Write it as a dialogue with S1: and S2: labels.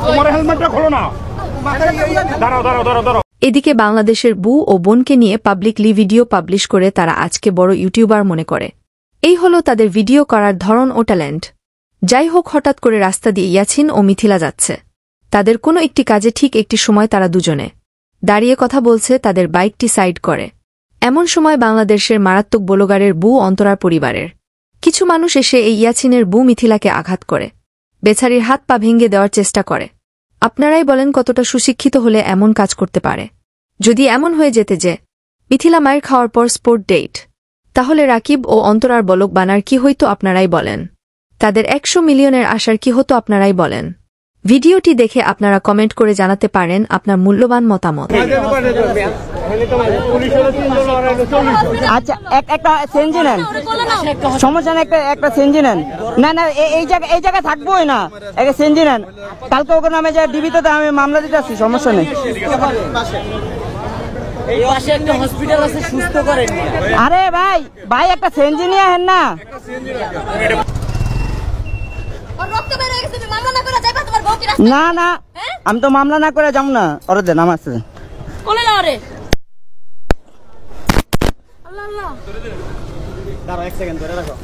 S1: তোমার হেলমেটটা খোলো না। দাঁড়াও দাঁড়াও দাঁড়াও দাঁড়াও।
S2: এদিকে বাংলাদেশের বউ ও বোনকে নিয়ে পাবলিকলি ভিডিও পাবলিশ করে তারা আজকে বড় ইউটিউবার মনে করে। এই হলো তাদের ভিডিও করার ধরন ও ট্যালেন্ট। যাই হোক, হঠাৎ করে রাস্তা দিয়ে ইয়াছিন ও মিথিলা যাচ্ছে। তাদের কোনো একটি কাজে ঠিক একটি সময় তারা দুজনে দাঁড়িয়ে কথা বলছে, তাদের বাইকটি সাইড করে। এমন সময় বাংলাদেশের মারাত্মক ব্লগারের বউ অন্তরার পরিবারের কিছু মানুষ এসে এই ইয়াছিনের বউ মিথিলাকে আঘাত করে, বেচারির হাত পা ভেঙে দেওয়ার চেষ্টা করে। আপনারাই বলেন কতটা সুশিক্ষিত হলে এমন কাজ করতে পারে। যদি এমন হয়ে যেতে যে মিথিলা মায়ের খাওয়ার পর স্পোর্ট ডেট, তাহলে রাকিব ও অন্তরার বলক বানার কি হইতো আপনারাই বলেন। তাদের 100 মিলিয়নের আশার কি হতো আপনারাই বলেন। ভিডিওটি দেখে আপনারা কমেন্ট করে জানাতে পারেন আপনার মূল্যবান মতামত।
S3: আচ্ছা, একটা সেনজি নেন, সমস্যা নেই, একটা সেনজি নেন। না না, এই জায়গায় থাকবোই না, একটা সেনজি নেন। কালকে ওকে নামে যে ডিবিতে আমি মামলা দিতে আসছি, সমস্যা নেই। আরে ভাই ভাই, একটা সেনজি নিয়ে আহেন না। না না, আমি তো মামলা না করে যাবো না। ওরে দেন, আমার দাঁড়াও, 1 সেকেন্ড ধরে রাখো।